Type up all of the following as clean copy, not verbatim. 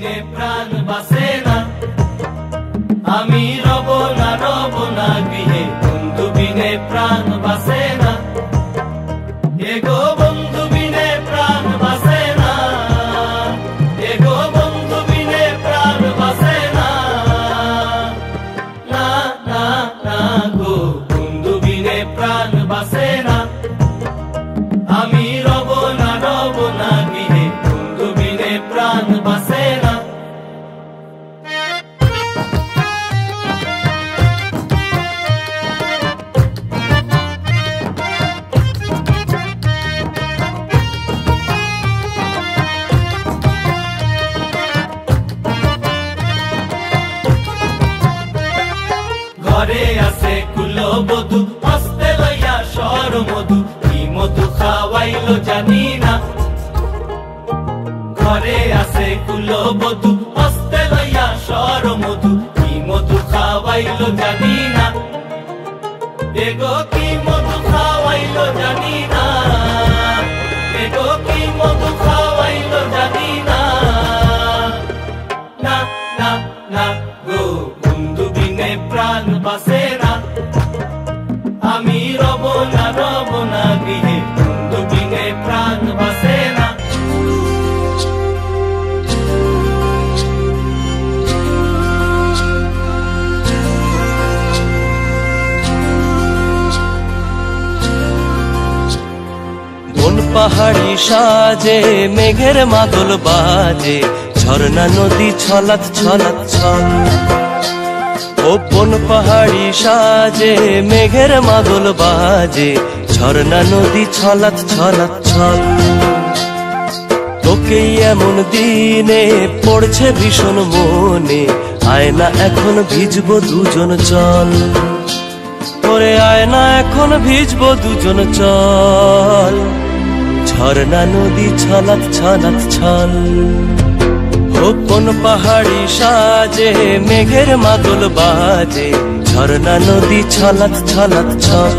বিনে প্রাণ বাসে না, আমি রব না গৃহে, বন্ধু বিনে প্রাণ বাসে না, এগো বন্ধু বিনে প্রাণ বাসে না, এগো বন্ধু বিনে প্রাণ বাসে না, না না না গো বন্ধু বিনে প্রাণ বাসে না, আমি রব না গৃহে, বন্ধু বিনে প্রাণ বাসে না। ঘরে আছে কুলবধূ, হস্তে লইয়া সর মধু, কি মধু খাওয়াইলো জানি না। ঘরে আছে কুলবধূ, হস্তে লইয়া সর মধু, কি মধু খাওয়াইলো জানি না, এগো কি মধু খাওয়াইলো জানি না, এগো কি মধু খাওয়াইলো জানি না, না না না গো বন্ধু বিনে প্রাণ বাসে না, আমি রব না গৃহে, বন্ধু বিনে প্রাণ বাসে না। বন পাহাড়ি সাজে মেঘের মাদল বাজে, ঝর্ণা নদী ছলাৎ ছলাৎ ছল। ও বন পাহাড়ি সাজে মেঘের মাদল বাজে, ঝর্ণা নদী ছলাৎ ছলাৎ ছল। তোকেই এমন দিনে পড়ছে ভীষণ মনে, আয়না এখন ভিজবো দুজন চল, ওরে আয়না এখন ভিজবো দুজন চল, ঝর্ণা নদী ছলাৎ ছলাৎ ছল। কোন পাহাড়ি সাজে মেঘের মাদল বাজে, ঝর্ণা নদী ছলাৎ ছলাৎ ছল।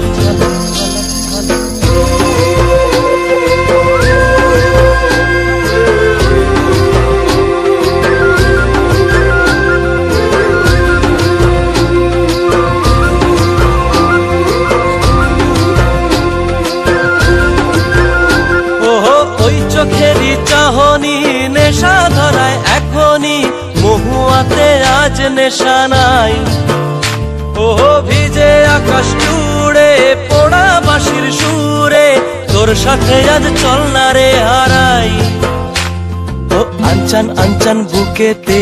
ওই চোখেরই চাহনি নেশা ধরায় এখনই, মহুয়াতে আজ নেশা নাই। ও ভিজে আকাশ জুড়ে পোড়া বাঁশির সুরে, তোর সাথে আজ চল না রে হারাই। ও আনচান আনচান বুকেতে,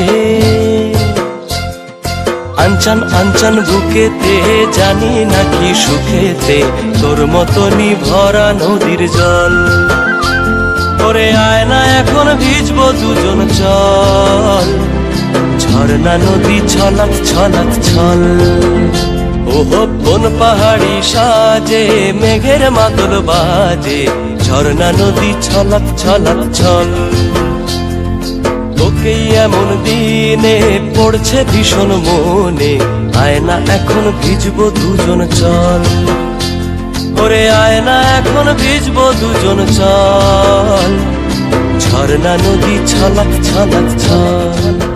আনচান আনচান বুকেতে, জানি নাকি সুখেতে, তোর মতনই ভরা নদীর জল। ওরে আয়না এখন ভিজবো দুজন চল, ঝর্ণা নদী ছলাৎ ছলাৎ ছল। ওহো বন পাহাড়ি সাজে মেঘের মাদল বাজে, ঝর্ণা নদী ছলাৎ ছলাৎ ছল। তোকেই এমন দিনে পড়ছে ভীষণ মনে, আয়না এখন ভিজবো দুজন চল, ওরে আয়না এখন ভিজবো দুজন চল, ঝর্ণা নদী ছলাৎ ছলাৎ ছল।